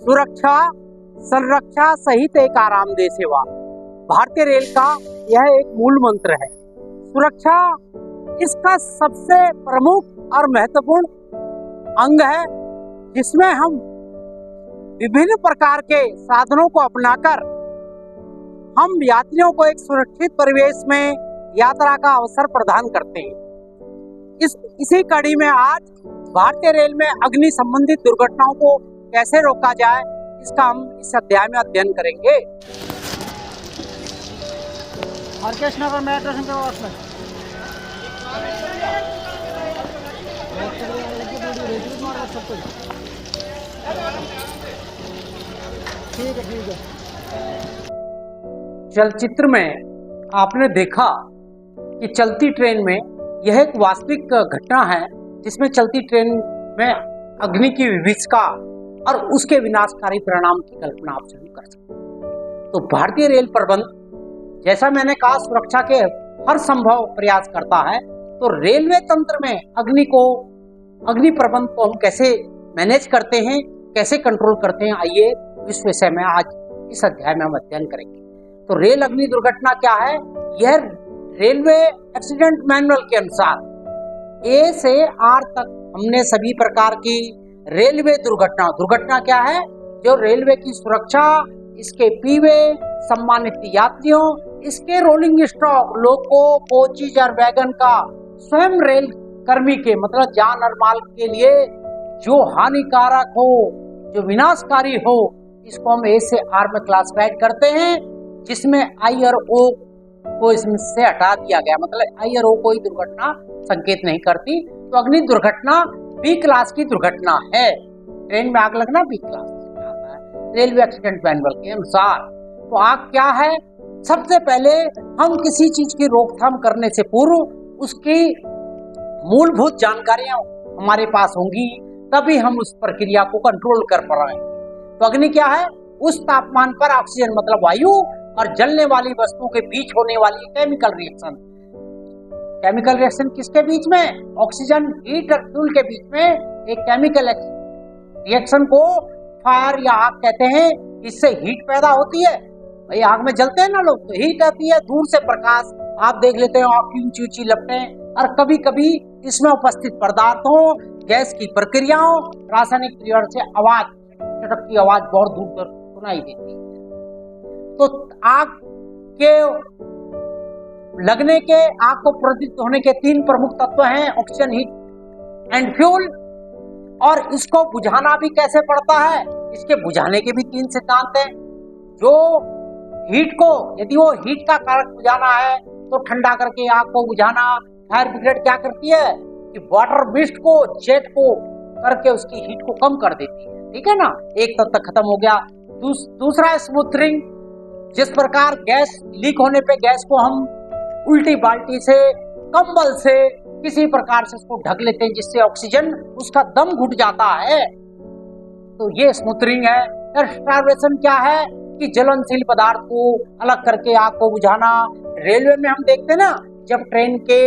सुरक्षा, संरक्षा सहित एक आरामदेह सेवा भारतीय रेल का यह एक मूल मंत्र है। सुरक्षा इसका सबसे प्रमुख और महत्वपूर्ण अंग है, जिसमें हम विभिन्न प्रकार के साधनों को अपनाकर हम यात्रियों को एक सुरक्षित परिवेश में यात्रा का अवसर प्रदान करते हैं। इसी कड़ी में आज भारतीय रेल में अग्नि संबंधित दुर्घटनाओं को कैसे रोका जाए, इसका हम इस अध्याय में अध्ययन करेंगे। हरकेश नगर मेट्रो स्टेशन के पास में ठीक है। चलचित्र में आपने देखा कि चलती ट्रेन में यह एक वास्तविक घटना है, जिसमें चलती ट्रेन में अग्नि की विभीषिका और उसके विनाशकारी परिणाम की कल्पना आप जरूर कर सकते हैं। तो भारतीय रेल प्रबंध, जैसा मैंने कहा, सुरक्षा के हर संभव प्रयास करता है। तो रेलवे तंत्र में अग्नि प्रबंध को हम कैसे मैनेज करते हैं, कैसे कंट्रोल करते हैं, आइए इस विषय में आज इस अध्याय में हम अध्ययन करेंगे। तो रेल अग्नि दुर्घटना क्या है? यह रेलवे एक्सीडेंट मैनुअल के अनुसार ए से आर तक हमने सभी प्रकार की रेलवे दुर्घटना क्या है? जो रेलवे की सुरक्षा, इसके पीवे, सम्मानित यात्रियों, इसके रोलिंग स्टॉक, लोको, कोचेज और वैगन का स्वयं रेल कर्मी के मतलब जान और माल के लिए जो हानिकारक हो, जो विनाशकारी हो, इसको हम ए से आर में क्लासिफाइड करते हैं, जिसमें आई और ओ को इसमें से हटा दिया गया। मतलब आई और ओ कोई दुर्घटना संकेत नहीं करती। तो अग्नि दुर्घटना बी क्लास की दुर्घटना है। ट्रेन में आग लगना बी क्लास है रेलवे एक्सीडेंट मैनुअल के अनुसार। तो आग क्या है? सबसे पहले हम किसी चीज की रोकथाम करने से पूर्व उसकी मूलभूत जानकारियां हमारे पास होंगी, तभी हम उस प्रक्रिया को कंट्रोल कर पाएंगे। तो अग्नि क्या है? उस तापमान पर ऑक्सीजन मतलब वायु और जलने वाली वस्तुओं के बीच होने वाली केमिकल रिएक्शन। केमिकल रिएक्शन किसके बीच में? ऑक्सीजन, हीट और फ्यूल के बीच में एक केमिकल रिएक्शन को फायर या आग कहते हैं। इससे हीट पैदा होती है। भाई आग में जलते हैं ना लोग, तो हीट आती है, दूर से प्रकाश आप देख लेते हो, आग की ऊंची ऊंची लपटें, और कभी कभी इसमें उपस्थित पदार्थों, गैस की प्रक्रियाओं, रासायनिक क्रिया से आवाज, चटक की आवाज बहुत दूर तक सुनाई देती है। तो आग के लगने के, आग को प्रज्वलित होने के तीन प्रमुख तत्व हैं, ऑक्सीजन, हीट एंड फ्यूल। और इसको बुझाना भी कैसे पड़ता है? इसके बुझाने के भी तीन सिद्धांत हैं। जो हीट को, यदि वो हीट का कारक बुझाना है तो ठंडा करके आग को बुझाना। फायर ब्रिगेड क्या करती है कि वाटर मिस्ट को, जेट को करके उसकी हीट को कम कर देती है। ठीक है ना, एक तत्व खत्म हो गया। दूसरा है स्मूथरिंग, जिस प्रकार गैस लीक होने पे गैस को हम उल्टी बाल्टी से, कंबल से, किसी प्रकार से उसको ढक लेते हैं, जिससे ऑक्सीजन, उसका दम घुट जाता है। तो ये स्मूथरिंग है। स्टार्वेशन क्या है कि जलनशील पदार्थ को अलग करके आग को बुझाना। रेलवे में हम देखते हैं ना, जब ट्रेन के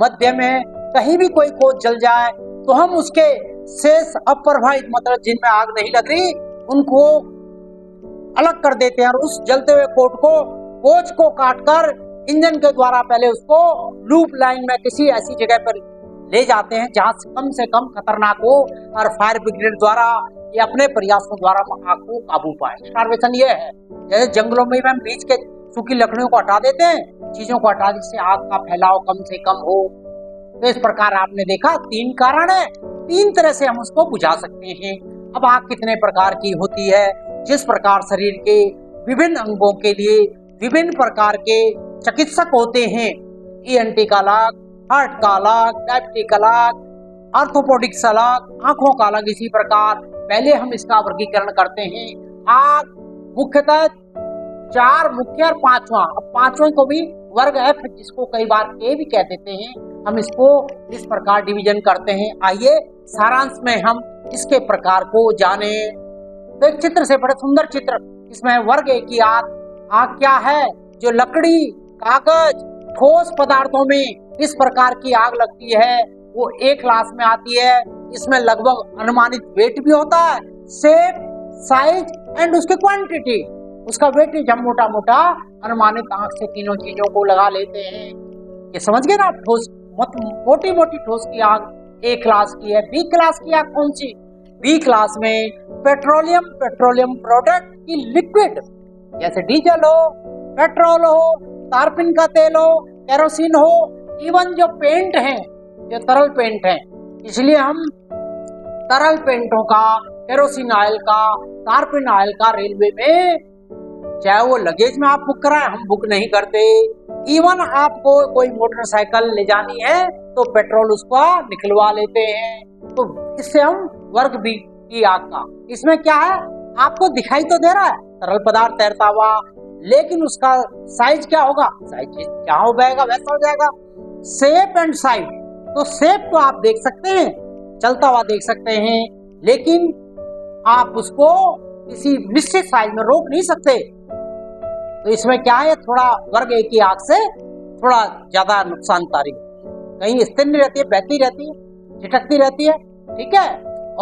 मध्य में कहीं भी कोई कोच जल जाए तो हम उसके शेष अप्रभावित, मतलब जिनमें आग नहीं लग रही, उनको अलग कर देते हैं और उस जलते हुए कोच को काटकर इंजन के द्वारा पहले उसको लूप लाइन में किसी ऐसी जगह पर ले जाते हैं जहां कम से कम खतरनाक हो, और फायर ब्रिगेड द्वारा या अपने प्रयासों द्वारा आग को काबू पाए। स्टार्वेशन ये है। जैसे जंगलों में हम बीच के सूखी लकड़ियों को हटा देते हैं, चीजों को हटा, जिससे आग का फैलाव कम से कम हो। तो इस प्रकार आपने देखा तीन कारण है, तीन तरह से हम उसको बुझा सकते हैं। अब आग कितने प्रकार की होती है? जिस प्रकार शरीर के विभिन्न अंगों के लिए विभिन्न प्रकार के चिकित्सक होते हैं, ENT का अलग, हार्ट का अलग, डायबिटिक का अलग, ऑर्थोपेडिक्स अलग, आंखों का अलग। इसी प्रकार पहले हम इसका वर्गीकरण करते हैं। आग मुख्यतः चार मुख्य और पांचवा, अब पांचवें को भी वर्ग F, जिसको कई बार K भी कह देते हैं, हम इसको इस प्रकार डिवीजन करते हैं। आइए सारांश में हम इसके प्रकार को जाने। तो एक चित्र से, बड़े सुंदर चित्र, इसमें वर्ग A की आग क्या है? जो लकड़ी, कागज, ठोस पदार्थों में इस प्रकार की आग लगती है, वो A क्लास में आती है। इसमें लगभग अनुमानित वेट भी होता है, शेप, साइज एंड उसकी क्वांटिटी, उसका वेटेज हम मोटा मोटा अनुमानित आंख से तीनों चीजों को लगा लेते हैं। ये समझ गए ना आप? ठोस मोटी मोटी ठोस की आग ए क्लास की है। बी क्लास की आग कौन सी? बी क्लास में पेट्रोलियम प्रोडक्ट की लिक्विड, जैसे डीजल हो, पेट्रोल हो, तारपीन का तेल हो, केरोसिन हो, इवन जो पेंट है, जो तरल पेंट है, इसलिए हम तरल पेंटों का, केरोसिन ऑयल का, तारपीन ऑयल का रेलवे में, चाहे वो लगेज में आप बुक कराएं, हम बुक नहीं करते। इवन आपको कोई मोटरसाइकिल ले जानी है तो पेट्रोल उसका निकलवा लेते हैं। तो इससे हम वर्ग बी की आग का, इसमें क्या है, आपको दिखाई तो दे रहा है तरल पदार्थ तैरता हुआ, लेकिन उसका साइज क्या होगा? साइज जहां हो जाएगा वैसा हो जाएगा। शेप एंड साइज, तो शेप तो आप देख सकते हैं, चलता हुआ देख सकते हैं, लेकिन आप उसको किसी निश्चित साइज में रोक नहीं सकते। तो इसमें क्या है, थोड़ा वर्ग ए की आग से थोड़ा ज्यादा नुकसानकारी, कहीं स्थिर नहीं रहती है, बहती रहती है, झटकती रहती है, ठीक है।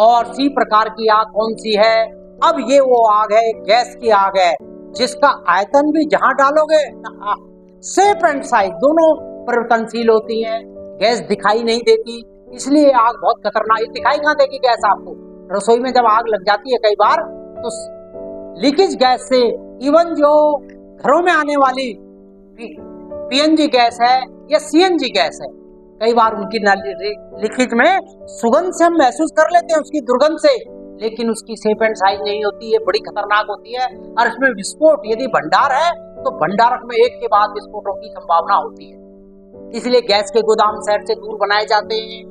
और सी प्रकार की आग कौन सी है? अब ये वो आग है, गैस की आग है, जिसका आयतन भी जहां डालोगे, शेप एंड साइज दोनों परिवर्तनशील होती है। गैस दिखाई नहीं देती, इसलिए आग बहुत खतरनाक। ये दिखाई कहाँ देगी गैस आपको? रसोई में जब आग लग जाती है कई बार, तो लीकेज गैस से, इवन जो घरों में आने वाली पीएनजी गैस है या सीएनजी गैस है, कई बार उनकी लीकेज में सुगंध से हम महसूस कर लेते हैं, उसकी दुर्गंध से, लेकिन उसकी शेप एंड साइज नहीं होती है, बड़ी खतरनाक होती है। और इसमें विस्फोट, यदि भंडार है तो भंडारक में एक के बाद विस्फोटों की संभावना होती है, इसलिए गैस के गोदाम शहर से दूर बनाए जाते हैं।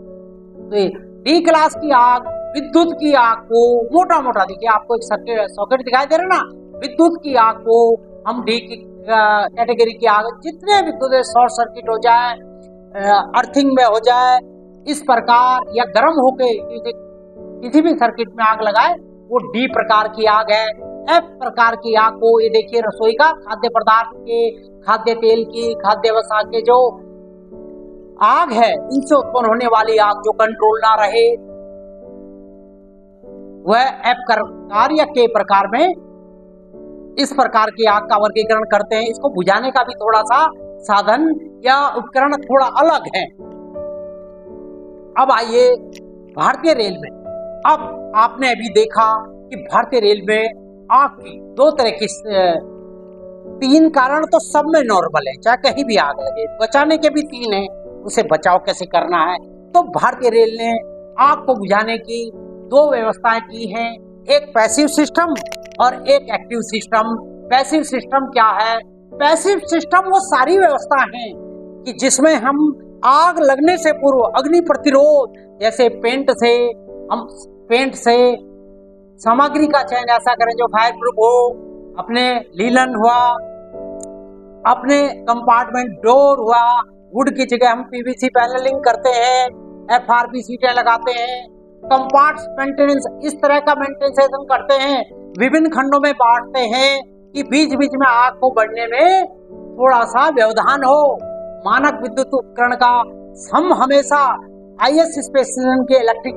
तो डी क्लास की आग, विद्युत की आग को मोटा मोटा, देखिए आपको एक सॉकेट दिखाई दे रहा है ना, विद्युत की आग को हम डी की कैटेगरी की आग, जितने विद्युत शॉर्ट सर्किट हो जाए, अर्थिंग में हो जाए, इस प्रकार, या गर्म होके किसी भी सर्किट में आग लगाए, वो डी प्रकार की आग है। एफ प्रकार की आग को, ये देखिए रसोई का, खाद्य पदार्थ के, खाद्य तेल की, खाद्य वसा के जो आग है, इनसे उत्पन्न होने वाली आग जो कंट्रोल ना रहे, वह एफ प्रकार या के प्रकार में, इस प्रकार की आग का वर्गीकरण करते हैं। इसको बुझाने का भी थोड़ा सा साधन या उपकरण थोड़ा अलग है। अब आइए भारतीय रेल में। अब आपने अभी देखा कि भारतीय रेल में आग की दो तरह की, तीन कारण तो सब में नॉर्मल है, चाहे कहीं भी आग लगे, बचाने के भी तीन है, उसे बचाव कैसे करना है। तो भारतीय रेल ने आग को बुझाने की दो व्यवस्थाएं की हैं, एक पैसिव सिस्टम और एक एक्टिव सिस्टम। पैसिव सिस्टम क्या है? पैसिव सिस्टम वो सारी व्यवस्था है कि जिसमें हम आग लगने से पूर्व अग्नि प्रतिरोध, जैसे पेंट से सामग्री का चयन ऐसा करें जो फायर प्रूफ हो, अपने लीलन हुआ, अपने कंपार्टमेंट डोर हुआ, वुड की जगह हम पीवीसी पैनलिंग करते हैं, एफआरपी सीटें लगाते हैं, कंपार्ट्स मेंटेनेंस, इस तरह का मेंटेनेंस करते हैं, विभिन्न खंडों में बांटते हैं कि बीच बीच में आग को बढ़ने में थोड़ा सा व्यवधान हो। मानक विद्युत उपकरण का हम हमेशा आईएस स्पेसिफिकेशन के इलेक्ट्रिक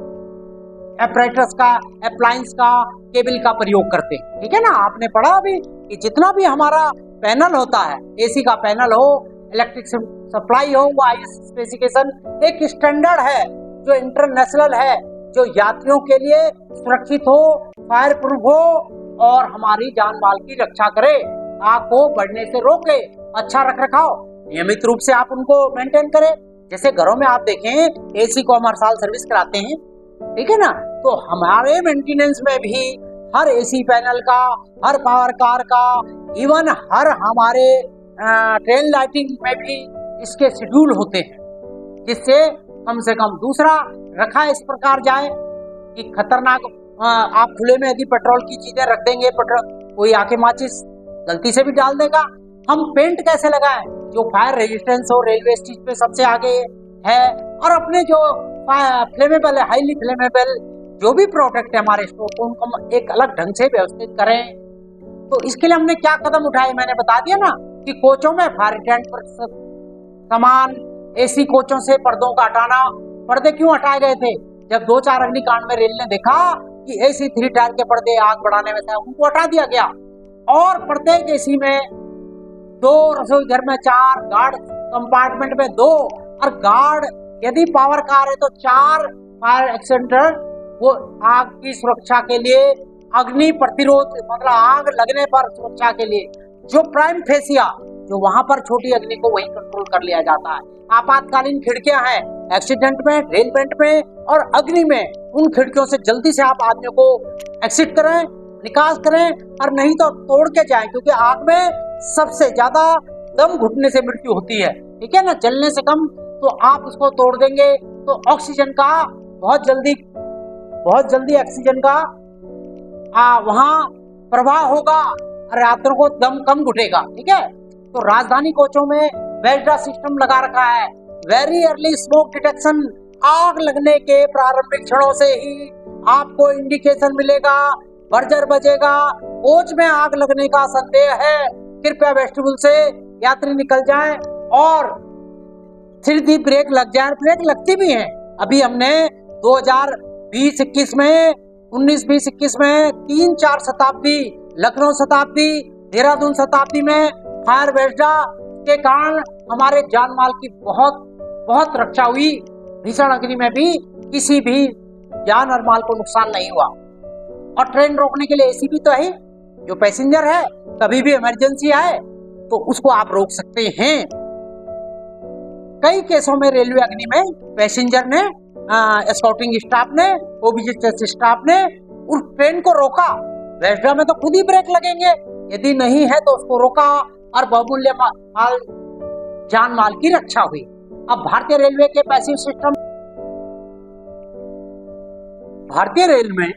एपरेटस का, अप्लायंस का, केबल का प्रयोग करते हैं, ठीक है ना। आपने पढ़ा अभी कि जितना भी हमारा पैनल होता है, एसी का पैनल हो, इलेक्ट्रिक सप्लाई हो, वो आईएस स्पेसिफिकेशन एक स्टैंडर्ड है जो इंटरनेशनल है, जो यात्रियों के लिए सुरक्षित हो, फायर प्रूफ हो और हमारी जान माल की रक्षा करे, आग को बढ़ने से रोके, अच्छा रख रखाव नियमित रूप से आप उनको मेंटेन करें। जैसे घरों में आप देखें एसी को हम हर साल सर्विस कराते हैं, ठीक है ना, तो हमारे मेंटेनेंस में भी हर एसी पैनल का, हर पावर कार का, इवन हर हमारे ट्रेन लाइटिंग में भी इसके शेड्यूल होते हैं, जिससे कम से कम दूसरा रखा इस प्रकार जाए कि खतरनाक, आप खुले में यदि पेट्रोल की चीजें रख देंगे, पेट्रोल कोई आके माचिस गलती से भी डाल देगा। हम पेंट कैसे लगाएं जो फायर रेजिस्टेंस हो, रेलवे स्टेशन पे सबसे आगे है, और अपने जो फ्लेमेबल है, हाईली फ्लेमेबल जो भी प्रोडक्ट है हमारे स्टोर को, उनको हम एक अलग ढंग से व्यवस्थित करें। तो इसके लिए हमने क्या कदम उठाए, मैंने बता दिया ना कि कोचों में फायर रिटेंट पर सामान, एसी कोचों से पर्दों का हटाना। पर्दे क्यों हटाए गए थे? जब 2-4 अग्निकांड में रेल ने देखा कि एसी 3 टायर के पर्दे आग बढ़ाने में थे, उनको हटा दिया गया और प्रत्येक एसी में 2, रसोई घर में 4, गार्ड कंपार्टमेंट में 2 और गार्ड यदि पावर कार है तो 4 फायर एक्सटेंडर, वो आग की सुरक्षा के लिए, अग्नि प्रतिरोध मतलब आग लगने पर सुरक्षा के लिए, जो प्राइम फेसिया जो वहां पर छोटी अग्नि को वही कंट्रोल कर लिया जाता है। आपातकालीन खिड़कियां हैं एक्सीडेंट में, रेलवेंट में और अग्नि में, उन खिड़कियों से जल्दी से आप आदमी को एक्सिट करें, निकास करें और नहीं तो तोड़ के जाएं, क्योंकि आग में सबसे ज्यादा दम घुटने से मृत्यु होती है, ठीक है ना, जलने से कम। तो आप उसको तोड़ देंगे तो ऑक्सीजन का बहुत जल्दी ऑक्सीजन का वहां प्रवाह होगा और यात्रियों को दम कम घुटेगा, ठीक है। तो राजधानी कोचों में वेस्डा सिस्टम लगा रखा है, वेरी अर्ली स्मोक डिटेक्शन, आग लगने के प्रारंभिक क्षणों से ही आपको इंडिकेशन मिलेगा, बर्जर बजेगा, कोच में आग लगने का संदेह है, कृपया वेस्टिब्यूल से यात्री निकल जाएं और सीधी ब्रेक लग जाए। ब्रेक लगती भी है। अभी हमने 2020-21 में 19-20-21 में 3-4 शताब्दी, लखनऊ शताब्दी, देहरादून शताब्दी में फायर वेस्डा के कारण हमारे जान माल की बहुत रक्षा हुई। भीषण अग्नि में भी किसी भी जान और माल को नुकसान नहीं हुआ। और ट्रेन रोकने के लिए एसी भी तो है, जो पैसेंजर है कभी भी इमरजेंसी आए तो उसको आप रोक सकते हैं। कई केसों में रेलवे अग्नि में पैसेंजर ने, एस्कॉर्टिंग स्टाफ ने, ओबीजे स्टाफ ने उस ट्रेन को रोका। वेस्डा में तो खुद ही ब्रेक लगेंगे, यदि नहीं है तो उसको रोका और बहुमूल्य माल, जान माल की रक्षा हुई। अब भारतीय रेलवे के पैसिव सिस्टम, भारतीय रेल में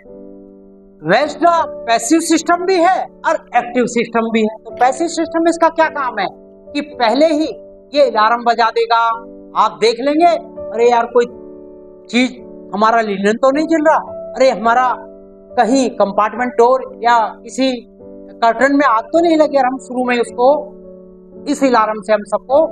वेस्डा पैसिव सिस्टम भी है और एक्टिव सिस्टम भी है। तो पैसिव सिस्टम में इसका क्या काम है कि पहले ही ये अलार्म बजा देगा, आप देख लेंगे, अरे यार कोई चीज, हमारा लिनन तो नहीं जल रहा, अरे हमारा कहीं कंपार्टमेंट डोर या किसी कर्टन में आग तो नहीं लगी, और हम शुरू में उसको इस अलार्म से हम सबको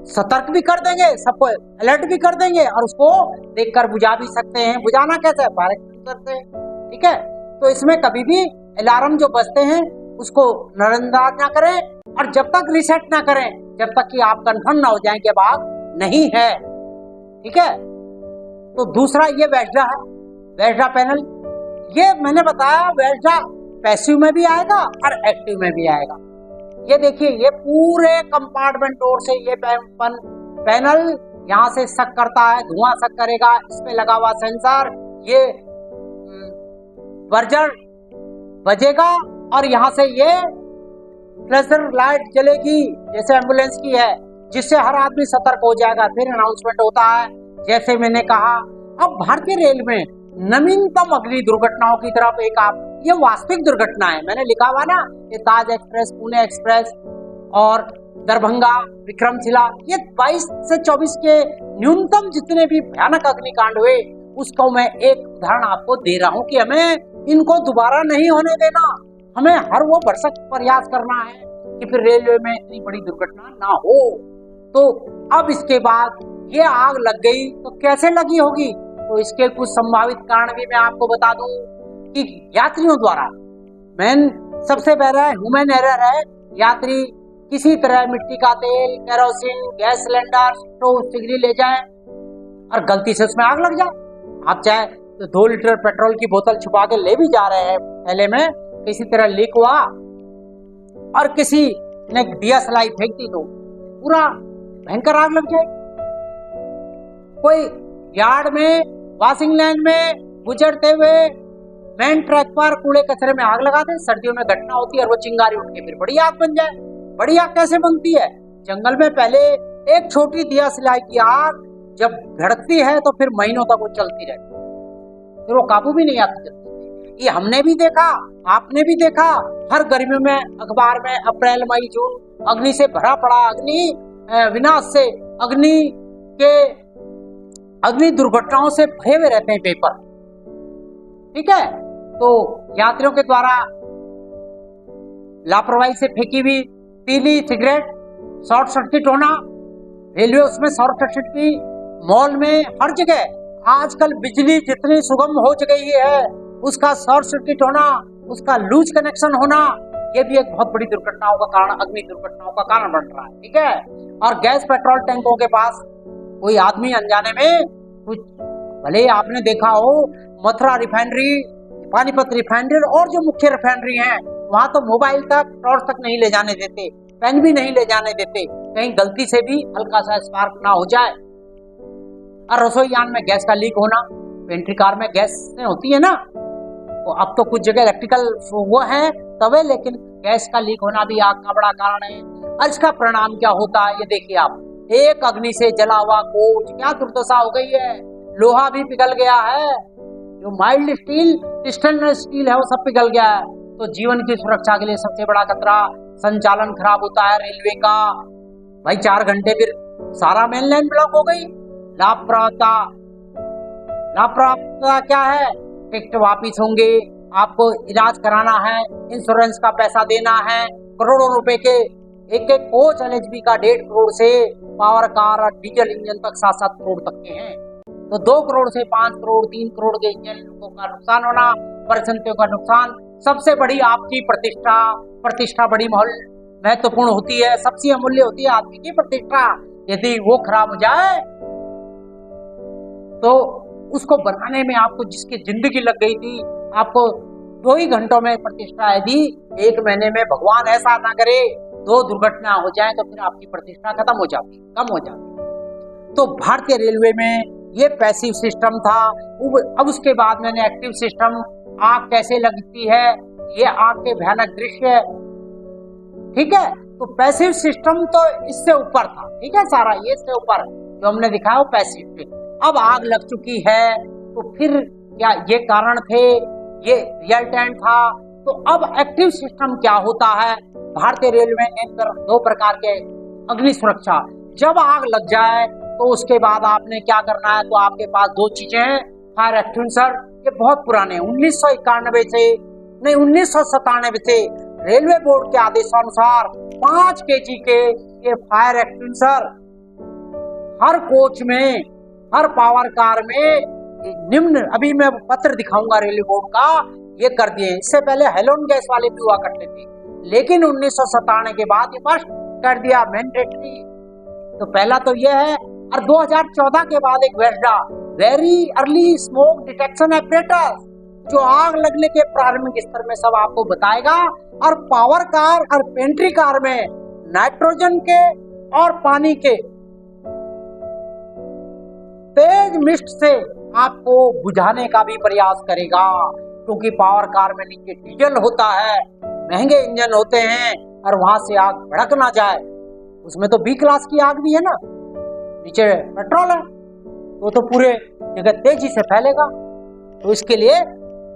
सतर्क भी कर देंगे, सबको अलर्ट भी कर देंगे और उसको देखकर बुझा भी सकते हैं। बुझाना कैसे है, फायर करते हैं, ठीक है। तो इसमें कभी भी अलार्म जो बजते हैं उसको नजरअंदाज ना करें और जब तक रिसेट ना करें जब तक कि आप कंफर्म ना हो जाएं कि आग नहीं है, ठीक है। तो दूसरा ये वेस्डा है, वेस्डा पैनल, ये मैंने बताया वेस्डा पैसिव में भी आएगा और एक्टिव में भी आएगा। ये देखिए, ये पूरे कंपार्टमेंट डोर से ये पैनल यहाँ से शक करता है, धुआं शक करेगा, इस पे लगा हुआ सेंसर, ये बर्जर बजेगा और यहाँ से ये फ्लैशर लाइट जलेगी जैसे एम्बुलेंस की है, जिससे हर आदमी सतर्क हो जाएगा। फिर अनाउंसमेंट होता है, जैसे मैंने कहा। अब भारतीय रेल में नवीनतम अग्नि दुर्घटनाओं की तरफ एक आप, ये वास्तविक दुर्घटना है, मैंने लिखा हुआ ना, ये ताज एक्सप्रेस, पुणे एक्सप्रेस और दरभंगा विक्रमशिला, ये 22 से 24 के न्यूनतम जितने भी भयानक अग्निकांड हुए उसको मैं एक उदाहरण आपको दे रहा हूं कि हमें इनको दोबारा नहीं होने देना। हमें हर वो भरसक प्रयास करना है कि फिर रेलवे में इतनी बड़ी दुर्घटना ना हो। तो अब इसके बाद ये आग लग गई तो कैसे लगी होगी, तो इसके कुछ संभावित कारण भी मैं आपको बता दूं कि यात्रियों द्वारा सबसे पहला ह्यूमन एरर है। यात्री किसी तरह मिट्टी का तेल, केरोसिन, गैस सिलेंडर, स्टोव, सिगरी ले जाएं और गलती से उसमें आग लग जाए। आप चाहे तो 2 लीटर पेट्रोल की बोतल छुपा के ले भी जा रहे हैं, पहले में किसी तरह लीक हुआ और किसी ने दिया सलाई फेंक दी तो पूरा भयंकर आग लग जाए। कोई यार्ड में, वॉशिंग लाइन में गुजरते हुए मेन ट्रैक पर कूड़े कचरे में आग लगा दे, सर्दियों में घटना होती है और वो चिंगारी उठ के फिर बड़ी आग बन जाए। बड़ी आग कैसे बनती है? जंगल में पहले एक छोटी दिया सिलाई की आग जब भड़कती है तो फिर महीनों तक वो चलती रहती है, फिर वो काबू भी नहीं आती। ये हमने भी देखा, आपने भी देखा, हर गर्मियों में अखबार में अप्रैल, मई, जून अग्नि से भरा पड़ा, अग्नि विनाश से, अग्नि दुर्घटनाओं से भरे हुए रहते हैं पेपर, ठीक है। तो यात्रियों के द्वारा लापरवाही से फेंकी हुई तीली, सिगरेट, शॉर्ट सर्किट होना, रेलवे उसमें शॉर्ट सर्किट की, मॉल में, हर जगह आजकल बिजली जितनी सुगम हो गई है, उसका शॉर्ट सर्किट होना, उसका लूज कनेक्शन होना, ये भी एक बहुत बड़ी दुर्घटनाओं का कारण, अग्नि दुर्घटनाओं का कारण बन रहा है। ठीक है। और गैस पेट्रोल टैंकों के पास कोई आदमी अनजाने में कुछ, भले आपने देखा हो मथुरा रिफाइनरी, पानीपत रिफाइनरी और जो मुख्य रिफाइनरी हैं, वहां तो मोबाइल तक, टॉर्च तक नहीं ले जाने देते, पेन भी नहीं ले जाने देते, कहीं गलती से भी हल्का सा स्पार्क ना हो जाए। और रसोईयान में गैस का लीक होना, पेंट्री कार में गैस होती है ना, तो अब तो कुछ जगह इलेक्ट्रिकल वो है तवे, लेकिन गैस का लीक होना भी आग का बड़ा कारण है। और इसका परिणाम क्या होता है ये देखिए आप, एक अग्नि से जला हुआ कोच, क्या दुर्दशा हो गई है, लोहा भी पिघल गया है, जो माइल्ड स्टील, स्टेनलेस स्टील है वो सब पिघल गया है। तो जीवन की सुरक्षा के लिए सबसे बड़ा खतरा, संचालन खराब होता है रेलवे का। भाई 4 घंटे फिर सारा मेन लाइन ब्लॉक हो गई। लापरवाहिता, लापरवाहिता क्या है, टिकट वापिस होंगे, आपको इलाज कराना है, इंश्योरेंस का पैसा देना है, करोड़ों रुपए के एक एक कोच एलएचबी का 1.5 करोड़ से पावर कार और डीजल इंजन तक 7-7 करोड़ तक के हैं। तो 2 करोड़ से 5 करोड़ 3 करोड़ के इंजन का नुकसान होना, परिसंपत्तियों का नुकसान। सबसे बड़ी आपकी प्रतिष्ठा, प्रतिष्ठा बड़ी महत्वपूर्ण होती है, सबसे अमूल्य होती है आदमी की प्रतिष्ठा। यदि वो खराब हो जाए तो उसको बनाने में आपको जिसकी जिंदगी लग गई थी, आपको 2 ही घंटों में प्रतिष्ठा, यदि 1 महीने में भगवान ऐसा ना करे 2 दुर्घटना हो जाए तो फिर आपकी प्रतिष्ठा खत्म हो जाती, कम हो जाती। तो भारतीय रेलवे में ये पैसिव सिस्टम था। अब उसके बाद मैंने एक्टिव सिस्टम, आग कैसे लगती है, ये आग के भयानक दृश्य, ठीक है। तो पैसिव सिस्टम तो इससे ऊपर था, ठीक है, सारा ये इससे ऊपर जो हमने दिखाया वो पैसिव। अब आग लग चुकी है तो फिर क्या ये कारण थे, ये रिजल्टेंट था। तो अब एक्टिव सिस्टम क्या होता है भारतीय रेलवे में, 2 प्रकार के अग्नि सुरक्षा। जब आग लग जाए तो उसके बाद आपने क्या करना है, तो आपके पास 2 चीजें हैं, फायर एक्सटिंग्विशर, ये बहुत पुराने 1991 से नहीं 1997 से रेलवे बोर्ड के आदेशानुसार 5 kg के ये फायर एक्सटिंग्विशर हर कोच में, हर पावर कार में निम्न, अभी मैं पत्र दिखाऊंगा रेलवे बोर्ड का, ये कर दिए। इससे पहले हेलोन गैस वाले भी हुआ करते थे, लेकिन 1997 के बाद ये मस्ट कर दिया, मैंडेटरी। तो पहला तो ये है। और 2014 के बाद एक VESDA, very early smoke detection apparatus, जो आग लगने के प्रारंभिक स्तर में सब आपको बताएगा। और पावर कार और पेंट्री कार में नाइट्रोजन के और पानी के तेज मिस्ट से आपको बुझाने का भी प्रयास करेगा, क्योंकि पावर कार में नीचे डीजल होता है, महंगे इंजन होते हैं, और वहां से आग भड़क ना जाए। उसमें तो बी क्लास की आग भी है ना, नीचे पेट्रोल है, तो पूरे जगह तेजी से फैलेगा। तो इसके लिए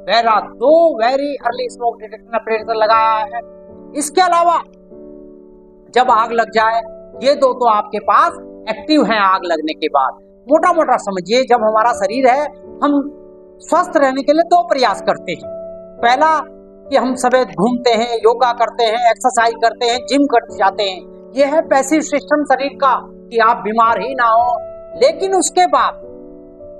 vera 2 very early smoke detection एपरेटर लगाया है। इसके अलावा जब आग लग जाए, ये 2 तो आपके पास एक्टिव हैं आग लगने के बाद। मोटा मोटा समझिए, जब हमारा शरीर है, हम स्वस्थ रहने के लिए 2 प्रयास करते हैं। पहला कि हम सवेरे घूमते हैं, योगा करते हैं, एक्सरसाइज करते हैं, जिम करते जाते हैं, ये है पैसिव सिस्टम शरीर का, कि आप बीमार ही ना हो। लेकिन उसके बाद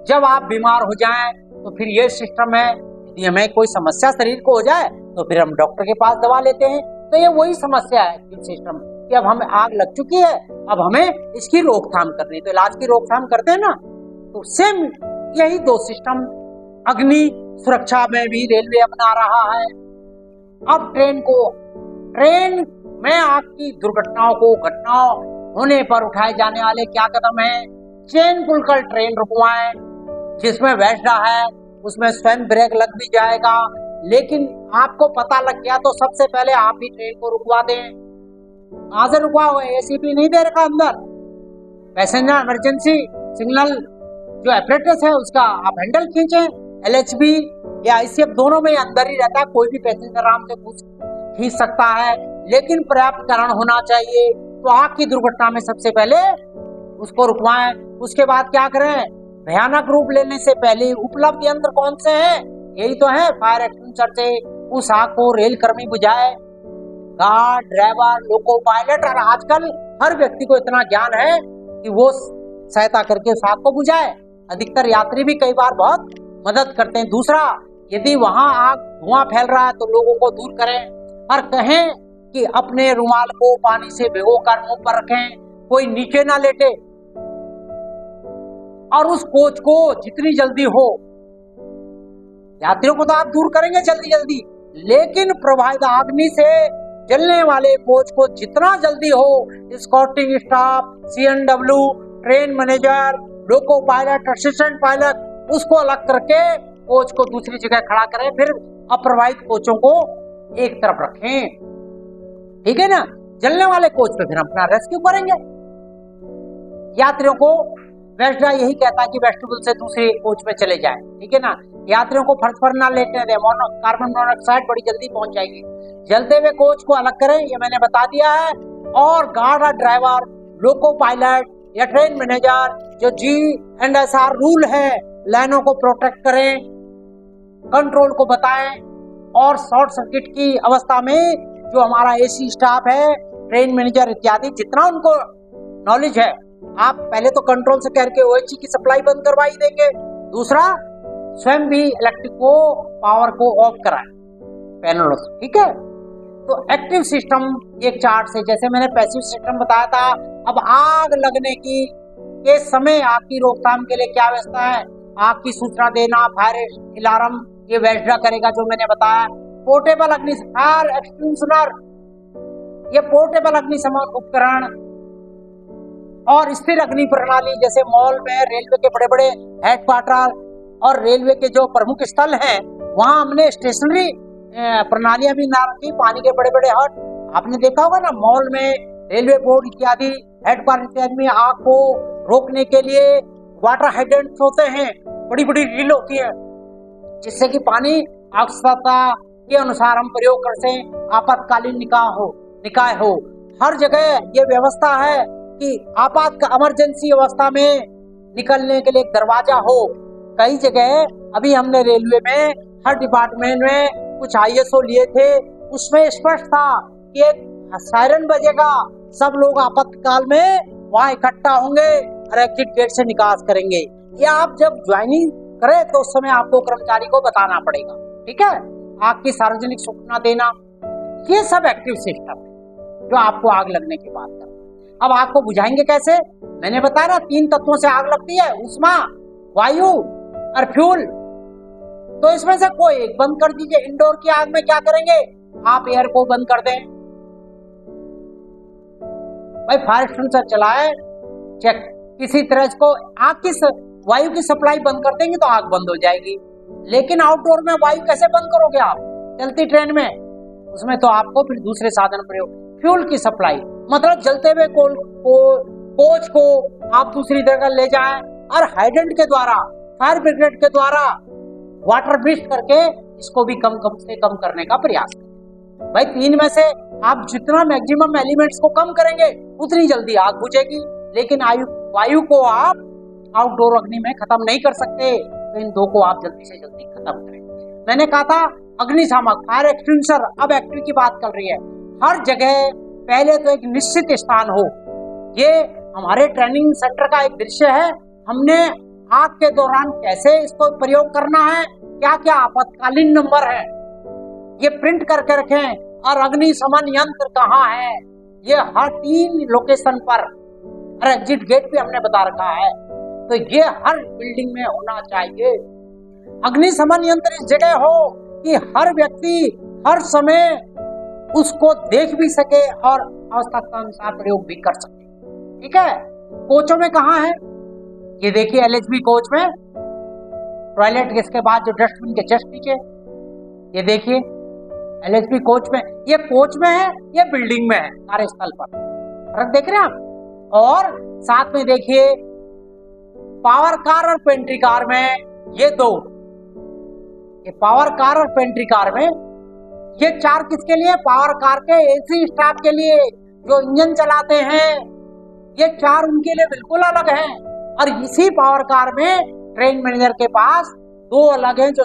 जब आप बीमार हो जाएं तो फिर ये सिस्टम है, यदि हमें कोई समस्या शरीर को हो जाए तो फिर हम डॉक्टर के पास दवा लेते हैं। तो ये वही समस्या है एक्टिव सिस्टम, कि अब हमें आग लग चुकी है, अब हमें इसकी रोकथाम करनी, तो इलाज की रोकथाम करते हैं ना। तो सेम यही 2 सिस्टम अग्नि सुरक्षा में भी रेलवे अपना रहा है। अब ट्रेन में आग की दुर्घटनाओं को, घटनाओं होने पर उठाए जाने वाले क्या कदम है, चेन खुलकर ट्रेन रुकवाएं, जिसमें वेस्डा है उसमें स्वयं ब्रेक लग भी जाएगा। लेकिन आपको पता लग गया तो सबसे पहले आप ही ट्रेन को रुकवा दें। कहां से रुकवा हुआ, एसीपी नहीं दे रखा अंदर, पैसेंजर इमरजेंसी सिग्नल जो एपरेटस है उसका आप हैंडल खींचें। एलएचबी या आईसीएफ दोनों में अंदर ही रहता है, कोई भी पैसेंजर आराम से खींच सकता है, लेकिन पर्याप्त कारण होना चाहिए। तो आग की दुर्घटना में सबसे पहले उसको रुकवाएं। उसके बाद क्या करें, भयानक रूप लेने से पहले उपलब्ध यंत्र कौन से हैं, यही तो है फायर एक्सटिंग्विशर से उस आग को रेल कर्मी बुझाए, गार्ड, ड्राइवर, लोको पायलट। और आजकल हर व्यक्ति को इतना ज्ञान है कि वो सहायता करके उस आग को बुझाए। अधिकतर यात्री भी कई बार बहुत मदद करते हैं। दूसरा, यदि वहां आग धुआं फैल रहा है तो लोगों को दूर करें और कहें कि अपने रुमाल को पानी से भिगोकर मुंह पर रखें, कोई नीचे ना लेटे, और उस कोच को जितनी जल्दी हो, यात्रियों को तो आप दूर करेंगे जल्दी जल्दी, लेकिन प्रभावित अग्नि से जलने वाले कोच को जितना जल्दी हो escorting staff, CNW, train manager, loco pilot, assistant pilot, उसको अलग करके कोच को दूसरी जगह खड़ा करें, फिर अप्रभावित कोचों को एक तरफ रखें। ठीक है ना? जलने वाले कोच पे फिर हम अपना रेस्क्यू करेंगे। यात्रियों को वेस्डा यही कहता है कि वेस्टिब्यूल से दूसरे कोच में चले जाएं। ठीक है ना? यात्रियों को फर्श पर ना लेटने दें, कार्बन मोनोऑक्साइड बड़ी जल्दी पहुंच जाएगी। जलते हुए कोच को अलग करें, ये मैंने बता दिया है। और गार्ड और ड्राइवर, लोको पायलट या ट्रेन मैनेजर जो G&SR रूल है, लाइनों को प्रोटेक्ट करें, कंट्रोल को बताएं, और शॉर्ट सर्किट की अवस्था में जो हमारा AC स्टाफ है, ट्रेन मैनेजर इत्यादि, जितना उनको नॉलेज है, आप पहले तो कंट्रोल से कह के OHE की सप्लाई बंद करवाई देंगे। दूसरा, स्वयं भी इलेक्ट्रिक को पावर को ऑफ कराएं पैनलों से। ठीक है? तो एक्टिव सिस्टम एक चार्ट से, जैसे मैंने पैसिव सिस्टम बताया था, अब आग लगने के समय आग की रोकथाम के लिए क्या व्यवस्था है? आग की सूचना देना, फायर अलार्म, ये वेस्डा करेगा जो मैंने बताया। पोर्टेबल फायर एक्सटिंग्विशर, ये पोर्टेबल अग्निशमन उपकरण, और स्थिर अग्नि प्रणाली, जैसे मॉल में, रेलवे के बड़े बड़े हेडक्वार्टर और रेलवे के जो प्रमुख स्थल हैं, वहां हमने स्टेशनरी प्रणालियां भी ना रखी, पानी के बड़े बड़े हट। आपने देखा होगा ना, मॉल में, रेलवे बोर्ड इत्यादि, हेडक्वार्टर इत्यादि में आग को रोकने के लिए वाटर हाइड्रेंट्स होते हैं, बड़ी बड़ी रील होती है, जिससे कि पानी आवश्यकता के अनुसार हम प्रयोग कर सकें, आपातकालीन निकाय हो। हर जगह ये व्यवस्था है कि आपात इमरजेंसी अवस्था में निकलने के लिए एक दरवाजा हो। कई जगह अभी हमने रेलवे में हर डिपार्टमेंट में कुछ ISO लिए थे, उसमें स्पष्ट था कि एक सायरन बजेगा, सब लोग आपातकाल में वहां इकट्ठा होंगे और एग्जिट गेट से निकास करेंगे। ये आप जब ज्वाइनिंग करें तो उस समय आपको कर्मचारी को बताना पड़ेगा। ठीक है? आग की सार्वजनिक सूचना देना, ये सब एक्टिव सिस्टम है जो आपको आग लगने की बात करना। अब आग को बुझाएंगे कैसे? मैंने बताया ना, 3 तत्वों से आग लगती है, ऊष्मा, वायु और फ्यूल। तो इसमें से कोई एक बंद कर दीजिए। इंडोर की आग में क्या करेंगे? आप एयर को बंद कर दें, भाई फायर एक्सटिंग्विशर चलाए, चेक, किसी तरह इसको आग की वायु की सप्लाई बंद कर देंगे तो आग बंद हो जाएगी। लेकिन आउटडोर में वायु कैसे बंद करोगे आप? चलती ट्रेन में, उसमें तो आपको फिर दूसरे साधन प्रयोग, फ्यूल की सप्लाई, मतलब जलते हुए कोच को आप दूसरी जगह ले जाएं और हाइड्रेंट के द्वारा, फायर ब्रिगेड के द्वारा वाटर ब्रिस्ट करके इसको भी कम से कम करने का प्रयास करें। भाई 3 में से आप जितना मैक्सिमम एलिमेंट्स को कम करेंगे उतनी जल्दी आग बुझेगी। लेकिन वायु को आप आउटडोर अग्नि में खत्म नहीं कर सकते, तो इन 2 को आप जल्दी से जल्दी खत्म करें। मैंने कहा था अग्निशामक, फायर एक्सटिंग्विशर, अब एक्टिव की बात कर रही है। हर जगह पहले तो एक निश्चित स्थान हो। ये हमारे ट्रेनिंग सेंटर का एक दृश्य है। हमने आग के दौरान कैसे इसको प्रयोग करना है, क्या क्या आपातकालीन नंबर है, ये प्रिंट करके रखें। और अग्निशमन यंत्र कहाँ है, ये हर 3 लोकेशन पर, और एग्जिट गेट भी हमने बता रखा है। तो ये हर बिल्डिंग में होना चाहिए। अग्निशमन यंत्र इस जगह हो कि हर व्यक्ति हर समय उसको देख भी सके और आवश्यकता अनुसार प्रयोग भी कर सके। ठीक है? कोचों में कहाँ है? ये देखिए LHB कोच में टॉयलेट, इसके बाद जो डस्टबिन के जस्ट नीचे, ये देखिए LHB कोच में, ये कोच में है, ये बिल्डिंग में है, कार्यस्थल पर। फर्क देख रहे हैं आप? और साथ में देखिए पावर कार और पेंट्री कार में ये 2, ये पावर कार और पेंट्री कार में ये 4 किसके लिए? पावर कार के AC स्टाफ के लिए जो इंजन चलाते हैं, ये 4 उनके लिए बिल्कुल अलग हैं। और इसी पावर कार में ट्रेन मैनेजर के पास 2 अलग हैं जो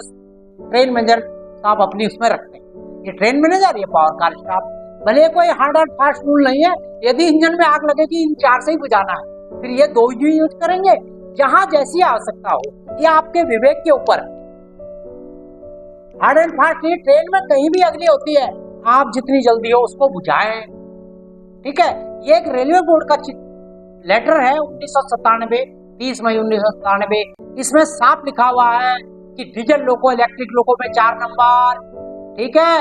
ट्रेन मैनेजर साहब अपनी उसमें रखते हैं। ये ट्रेन मैनेजर, ये पावर कार स्टाफ। भले कोई हार्ड एंड फास्ट रूल नहीं है, यदि इंजन में आग लगेगी इन 4 से ही बुझाना है, फिर ये 2 ही यूज करेंगे। जहां जैसी आवश्यकता हो, ये आपके विवेक के ऊपर। हार्ड एंड फास्ट ये ट्रेन में कहीं भी अग्नि होती है, आप जितनी जल्दी हो उसको बुझाएं। ठीक है, ये एक रेलवे बोर्ड का लेटर है 1997, 30 मई 1997। इसमें साफ लिखा हुआ है कि डीजल लोको, इलेक्ट्रिक लोको में 4 नंबर, ठीक है,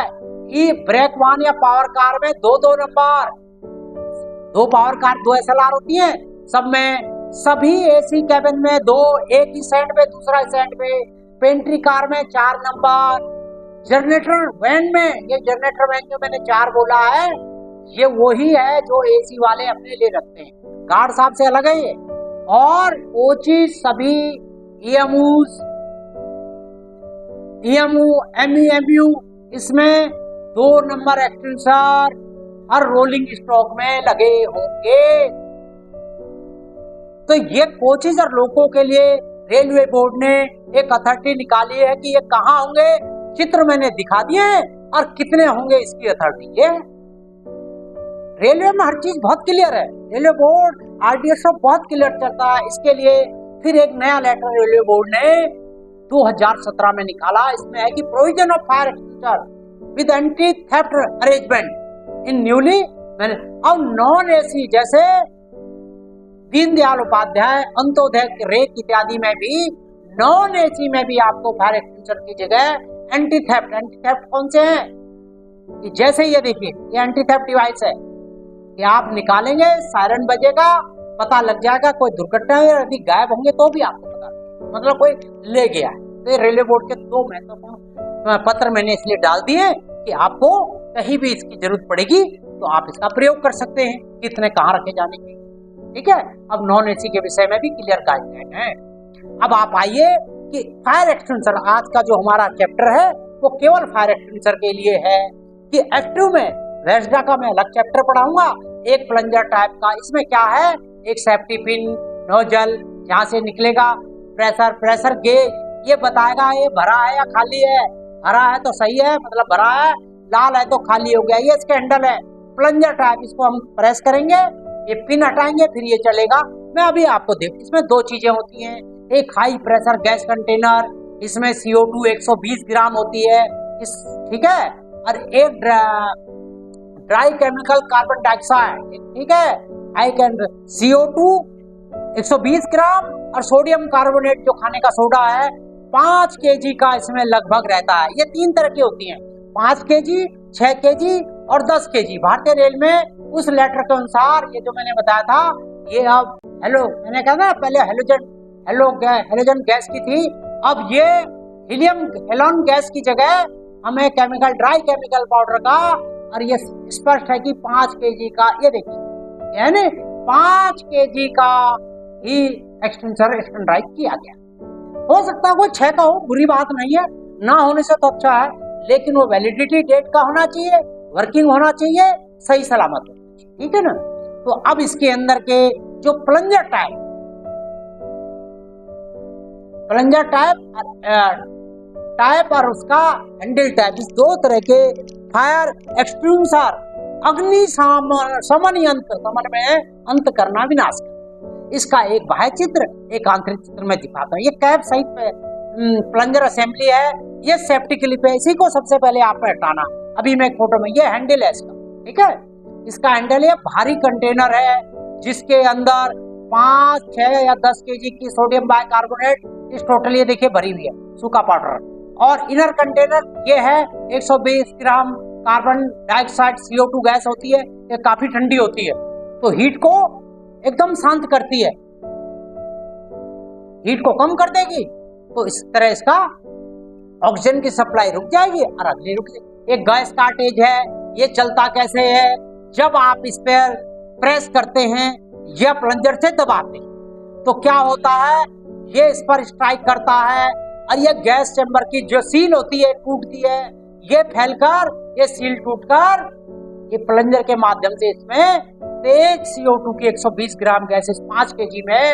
ई ब्रेक वाहन या पावर कार में 2-2 नंबर, 2 पावर कार 2 SLR होती हैं, सब में सभी एसी कैबिन में 2, एक ही सेंट पे दूसरा सेंट पे, पेंट्री कार में 4 नंबर, जनरेटर वैन में, ये जनरेटर वैन जो मैंने 4 बोला है, ये वही है जो एसी वाले अपने लिए रखते हैं, गार्ड साहब से अलग है ये। और कोची सभी EMU, MEMU इसमें 2 नंबर एक्सटेंसर हर रोलिंग स्टॉक में लगे होंगे। तो ये कोचेज और लोगों के लिए रेलवे बोर्ड ने एक अथॉरिटी निकाली है कि ये कहाँ होंगे, चित्र मैंने दिखा दिए हैं, और कितने होंगे इसकी अथॉरिटी। ये रेलवे में हर चीज बहुत क्लियर है, रेलवे बोर्ड RDSO बहुत क्लियर चलता है। इसके लिए फिर एक नया लेटर रेलवे बोर्ड ने 2017 में निकाला। इसमें है कि provision of fire extinguisher with anti theft arrangement in newly और नॉन एसी, जैसे दीनदयाल उपाध्याय, अंत्योदय, रेक इत्यादि में भी, नॉन एसी में भी आपको फायर एक्सटिंग्विशर की जगह एंटी थेफ्ट कौन से हैं कि जैसे ये देखिए, ये एंटी थेफ्ट डिवाइस है कि आप निकालेंगे, सायरन बजेगा, पता लग जाएगा कोई दुर्घटना है, यदि गायब होंगे तो भी आपको पता, मतलब कोई ले गया है। तो रेलवे बोर्ड के 2 महत्वपूर्ण पत्र मैंने इसलिए डाल दिए कि आपको कहीं भी इसकी जरूरत पड़ेगी तो आप इसका प्रयोग कर सकते हैं, कितने कहाँ रखे जाने की। ठीक है, अब नॉन एसी के विषय में भी क्लियर गाइडलाइन है। अब आप आइए कि फायर एक्सटिंग्विशर, आज का जो हमारा चैप्टर है वो केवल फायर एक्सटिंग्विशर के लिए है कि एक्टिव में वेस्डा का मैं अलग चैप्टर पढ़ाऊंगा, एक प्लंजर टाइप का। इसमें क्या है, एक सेफ्टी पिन, नोजल जहां से निकलेगा, प्रेशर गेज ये बताएगा ये भरा है या खाली है, भरा है तो सही है, मतलब भरा है, लाल है तो खाली हो गया, ये इसके हैंडल है प्लंजर टाइप। इसको हम प्रेस करेंगे, ये पिन हटाएंगे, फिर ये चलेगा। मैं अभी आपको इसमें 2 चीजें होती हैं, एक हाई प्रेशर गैस कंटेनर, इसमें CO2 120 ग्राम होती है, ठीक है, और एक ड्राई केमिकल कार्बन डाइऑक्साइड, ठीक है, CO2 120 ग्राम और सोडियम कार्बोनेट जो खाने का सोडा है 5 kg का इसमें लगभग रहता है। ये 3 तरह की होती हैं, 5 kg, 6 kg और 10 kg। भारतीय रेल में उस लेटर के अनुसार ये जो मैंने बताया था, ये अब मैंने कहा ना पहले हेलोजन गैस की थी, अब ये हेलोन गैस की जगह हमें ड्राई केमिकल पाउडर का, और ये स्पष्ट है कि 5 kg का, ये देखिए यानी 5 kg का ही एक्सटेंसर स्टैंडर्डाइज किया गया। हो सकता है कोई 6 का हो, बुरी बात नहीं है, ना होने से तो अच्छा है, लेकिन वो वैलिडिटी डेट का होना चाहिए, वर्किंग होना चाहिए, सही सलामत हो, ठीक है ना। तो अब इसके अंदर के जो प्लंजर टाइप और उसका हैंडल टाइप, इस 2 तरह के फायर एक्सटिंग्विशर अग्नि शमन यंत्र, समन में अंत करना, विनाश करना। इसका एक बाह्य चित्र, एक आंतरिक चित्र में दिखाता हूँ। ये कैप सहित प्लंजर असेंबली है, ये सेफ्टी क्लिप है, इसी को सबसे पहले आप हटाना। अभी मैं फोटो में, ये हैंडल है इसका, ठीक है, इसका हैंडल है, भारी कंटेनर है जिसके अंदर 5, 6 या 10 kg की सोडियम बाइकार्बोनेट, इस टोटल ये देखिए भरी हुई है, सूखा पाउडर। और इनर कंटेनर ये है 120 gram carbon dioxide CO2 gas होती है, ये काफी ठंडी होती है, तो हीट को एकदम शांत करती है, हीट को कम कर देगी, तो इस तरह इसका ऑक्सीजन की सप्लाई रुक जाएगी और अगली रुक जाएगी। एक गैस कार्टेज है, ये चलता कैसे है, जब आप इस पर प्रेस करते हैं या प्लंजर से दबाते हैं तो क्या होता है, ये इस पर स्ट्राइक करता है और ये गैस चैम्बर की जो सील होती है टूटती है, ये फैलकर ये सील टूटकर ये प्लंजर के माध्यम से इसमें तेज CO2 की 120 ग्राम गैस इस 5 kg में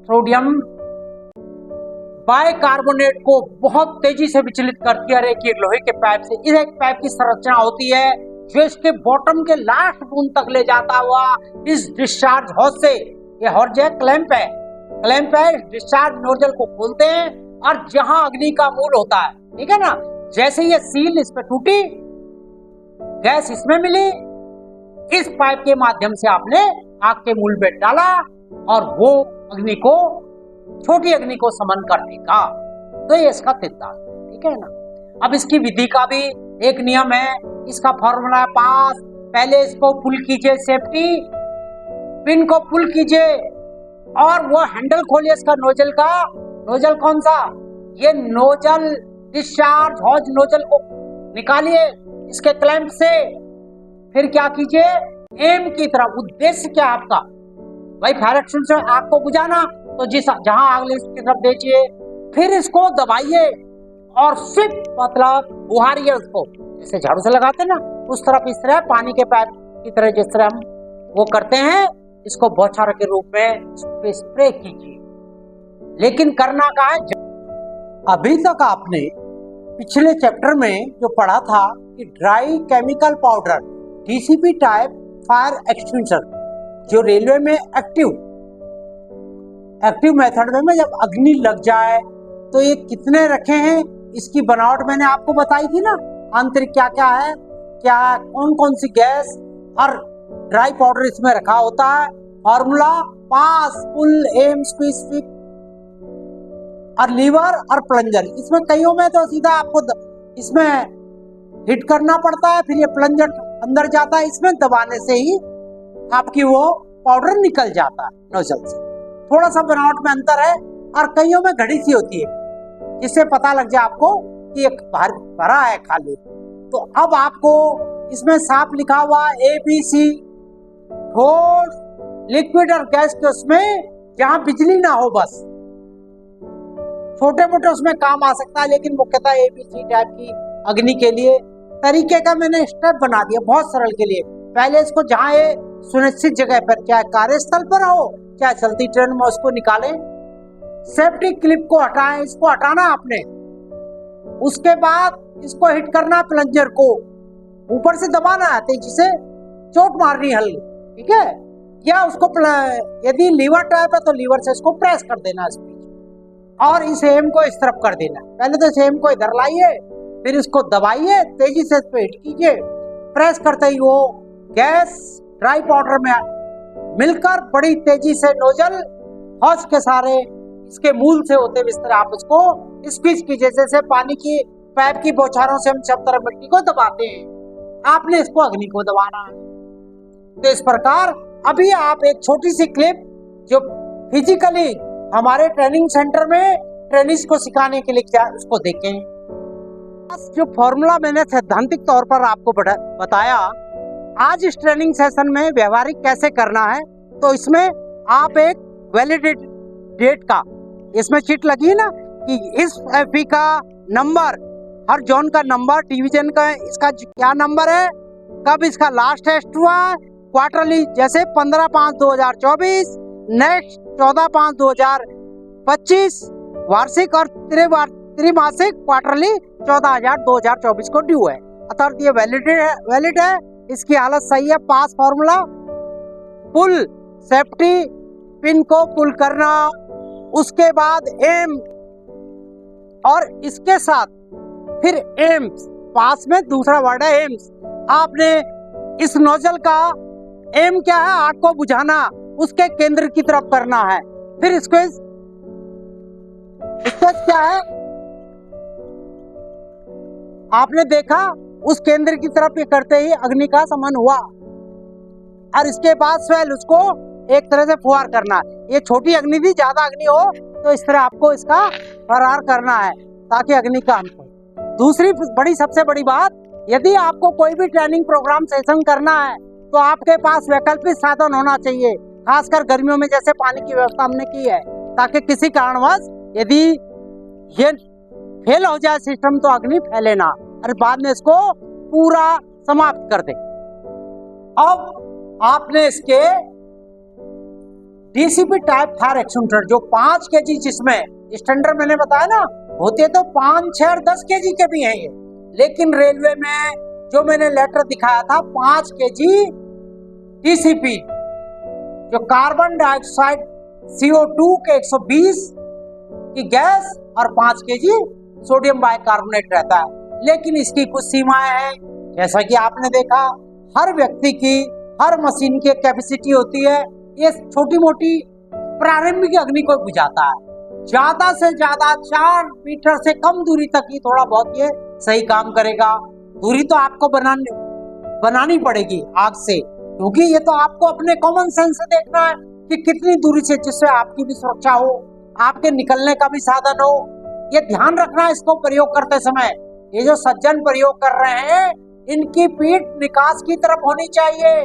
सोडियम बाइकार्बोनेट को बहुत तेजी से विचलित करती है। एक लोहे के पाइप से, इस एक पाइप की संरचना होती है जो इसके बॉटम के लास्ट बूंद तक ले जाता हुआ इस डिस्चार्ज हॉज से, ये हॉर्ज है, क्लैंप है, क्लैंप है, डिस्चार्ज नोजल को खोलते हैं और जहां अग्नि का मूल होता है, ठीक है ना, जैसे ये सील इस पे टूटी, गैस इसमें मिली, इस पाइप के माध्यम से आपने आग के मूल पे डाला और वो अग्नि को, छोटी अग्नि को समन कर देगा। तो ये इसका सिद्धांत है, ठीक है ना। अब इसकी विधि का भी एक नियम है, इसका फॉर्मूला है पास। पहले इसको पुल कीजिए, सेफ्टी पिन को पुल कीजिए और वो हैंडल खोलिए इसका नोजल का। नोजल कौन सा? ये नोजल डिस्चार्ज हॉज नोजल को निकालिए इसके क्लैंप से। फिर क्या कीजिए, एम की तरफ, उद्देश्य क्या आपका भाई, फायर एक्सटिंग्विशर से आग को बुझाना, तो जिस जहां आग लगी उसकी तरफ देखिए, फिर इसको दबाइए और सिर्फ मतलब बुहारिए उसको, जैसे झाड़ू से लगाते हैं ना, उस तरफ इस तरह पानी के पाइप की तरह जिस तरह हम वो करते हैं, इसको बौछार के रूप में स्प्रे कीजिए। लेकिन करना क्या है, अभी तक आपने पिछले चैप्टर में जो पढ़ा था कि dry chemical powder DCP type fire extinguisher जो रेलवे में एक्टिव मेथड में जब अग्नि लग जाए तो ये कितने रखे हैं, इसकी बनावट मैंने आपको बताई थी ना, आंतरिक क्या क्या है, क्या कौन कौन सी गैस और ड्राई पाउडर इसमें रखा होता है। फॉर्मूला पास, पुल, एम, स्पेसिफिक और लीवर और प्लंजर। इसमें कईयों में तो सीधा आपको इसमें हिट करना पड़ता है, फिर ये प्लंजर अंदर जाता है, इसमें दबाने से ही आपकी वो पाउडर निकल जाता है नोजल से। थोड़ा सा बनावट में अंतर है और कईयों में घड़ी सी होती है जिससे पता लग जाए आपको कि एक भरा है खाली। तो अब आपको इसमें साफ लिखा हुआ ABC, ठोस, लिक्विड और गैस के उसमें जहां बिजली ना हो, बस छोटे मोटे उसमें काम आ सकता है, लेकिन मुख्यतः ABC टाइप की अग्नि के लिए तरीके का मैंने स्टेप बना दिया बहुत सरल के लिए। पहले इसको जहां ये सुनिश्चित जगह पर, चाहे कार्यस्थल पर हो चाहे चलती ट्रेन में, उसको निकालें, सेफ्टी क्लिप को हटाएं, इसको हटाना आपने। उसके बाद इसको हिट करना, प्लंजर को ऊपर से दबाना है, तेजी से चोट मारनी हल्की, ठीक है, या उसको यदि लीवर टाइप है तो लीवर से इसको प्रेस कर देना इस बीच, और इस एम को इस तरफ कर देना। पहले तो इस एम को इधर लाइए, फिर इसको दबाइए, तेजी से इस पे हिट कीजिए, प्रेस करते ही वो गैस ड्राई पाउडर में मिलकर बड़ी तेजी से नोजल हौज के सारे इसके मूल से होते हुए इस तरह आप उसको स्क्वीज कीजिए, जैसे पानी की पाइप की बौछारों से हम सब तरफ मिट्टी को दबाते हैं, आपने इसको अग्नि को दबाना है। तो इस प्रकार अभी आप एक छोटी सी क्लिप जो फिजिकली हमारे ट्रेनिंग सेंटर में ट्रेनिंग्स को सिखाने के लिए क्या उसको देखें। जो फॉर्मूला मैंने सैद्धांतिक तौर पर आपको बताया, आज इस ट्रेनिंग सेशन में व्यवहारिक कैसे करना है, तो इसमें आप एक वैलिडेट डेट का, इसमें चिट लगी है ना कि इस एफई का नंबर, हर जोन का नंबर, डिवीजन का इसका क्या नंबर है, कब इसका लास्ट टेस्ट हुआ, क्वार्टरली जैसे 15/5/2024, नेक्स्ट 14/5/2025, वार्षिक और त्रिमासिक क्वार्टरली 14/2024 को ड्यू है, अर्थात ये वैलिड है, इसकी हालत सही है, पास फॉर्मूला। पुल, सेफ्टी पिन को पुल करना, उसके बाद एम और इसके साथ फिर एम्स, पास में दूसरा वर्ड है एम्स। आपने इस नोजल का एम क्या है, आग को बुझाना, उसके केंद्र की तरफ करना है। फिर इसको क्या है, आपने देखा उस केंद्र की तरफ ये करते ही अग्नि का समन हुआ, और इसके बाद स्वेल उसको एक तरह से फुहार करना है। ये छोटी अग्नि थी, ज्यादा अग्नि हो तो इस तरह आपको इसका फरार करना है ताकि अग्नि का अंत हो। दूसरी बड़ी सबसे बड़ी बात, यदि आपको कोई भी ट्रेनिंग प्रोग्राम सेशन करना है तो आपके पास वैकल्पिक साधन होना चाहिए, खासकर गर्मियों में जैसे पानी की व्यवस्था हमने की है, ताकि किसी कारणवश यदि ये फेल हो जाए सिस्टम तो अग्नि फैले ना और बाद में इसको पूरा समाप्त कर दे। अब आपने इसके डीसीपी टाइप फायर एक्सटिंग्विशर जो 5 केजी, जिसमें स्टैंडर्ड मैंने बताया ना होते तो 5, 6 और 10 केजी के भी हैं ये, लेकिन रेलवे में जो मैंने लेटर दिखाया था 5 केजी डीसीपी जो कार्बन डाइऑक्साइड CO2 के 120 की गैस और 5 kg सोडियम बाइकार्बोनेट रहता है। लेकिन इसकी कुछ सीमाएं हैं, जैसा कि आपने देखा हर व्यक्ति की, हर मशीन की कैपेसिटी होती है। ये छोटी मोटी प्रारंभिक अग्नि को बुझाता है। ज्यादा से ज्यादा 4 मीटर से कम दूरी तक ही थोड़ा बहुत ये सही काम करेगा। दूरी तो आपको बनानी पड़ेगी आग से, क्योंकि ये तो आपको अपने कॉमन सेंस से देखना है कि कितनी दूरी से, जिससे आपकी भी सुरक्षा हो, आपके निकलने का भी साधन हो। ये ध्यान रखना इसको प्रयोग करते समय। ये जो सज्जन प्रयोग कर रहे हैं, इनकी पीठ निकास की तरफ होनी चाहिए,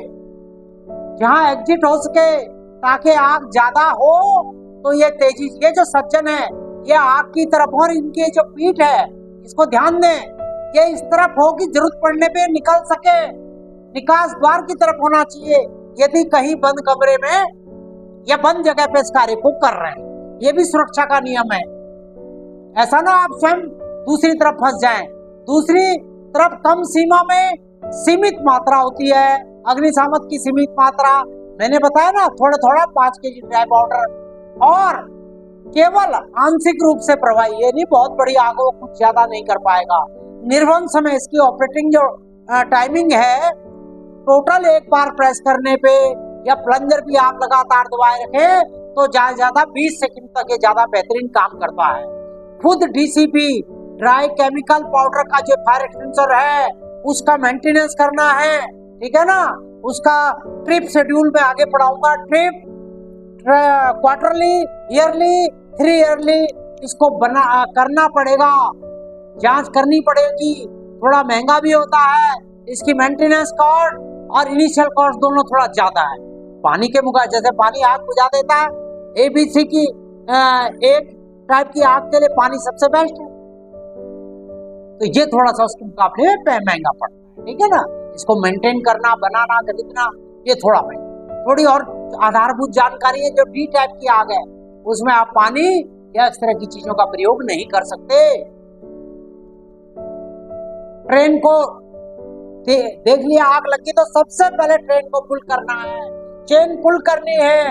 जहां एग्जिट हो सके, ताकि आग ज्यादा हो तो ये तेजी, ये जो सज्जन है ये आग की तरफ, और इनकी जो पीठ है इसको ध्यान दें, ये इस तरफ हो कि जरूरत पड़ने पे निकल सके। निकास द्वार की तरफ होना चाहिए यदि कहीं बंद कमरे में या बंद जगह पे इस कार्य को कर रहे हैं। ये भी सुरक्षा का नियम है। ऐसा ना आप स्वयं दूसरी तरफ फंस जाएं। दूसरी तरफ कम सीमा में सीमित मात्रा होती है, अग्निशामक की सीमित मात्रा मैंने बताया ना, थोड़ा थोड़ा 5 kg ड्राई पाउडर, और केवल आंशिक रूप से प्रवाही, ये नहीं बहुत बड़ी आगों को कुछ ज्यादा नहीं कर पाएगा। निर्वहन समय इसकी ऑपरेटिंग जो टाइमिंग है, टोटल एक बार प्रेस करने पे या प्लंजर भी आप लगातार दबाए रखें तो ज्यादा 20 सेकंड तक ये ज्यादा बेहतरीन काम करता है। खुद DCP ड्राई केमिकल पाउडर का जो फायर एक्सटेंसर है उसका मेंटेनेंस करना है, ठीक है ना। उसका ट्रिप शेड्यूल में आगे पढ़ाऊंगा। ट्रिप क्वार्टरली, ईयरली, 3 ईयरली इसको करना पड़ेगा, जांच करनी पड़ेगी। थोड़ा महंगा भी होता है, इसकी मेंटेनेंस कॉस्ट और इनिशियल कॉस्ट दोनों थोड़ा ज्यादा है। पानी के मुकाबले, जैसे पानी आग बुझा देता है, ABC की एक टाइप की आग के लिए पानी सबसे बेस्ट है, तो ये थोड़ा सा उसके मुकाबले महंगा पड़ता है, ठीक है ना। इसको मेंटेन करना, बनाना, खरीदना, ये थोड़ा महंगा। थोड़ी और आधारभूत जानकारी है, जो D टाइप की आग है उसमें आप पानी या इस तरह की चीजों का प्रयोग नहीं कर सकते। ट्रेन को देख लिया आग लगी तो सबसे पहले ट्रेन को पुल करना है, चेन पुल करनी है।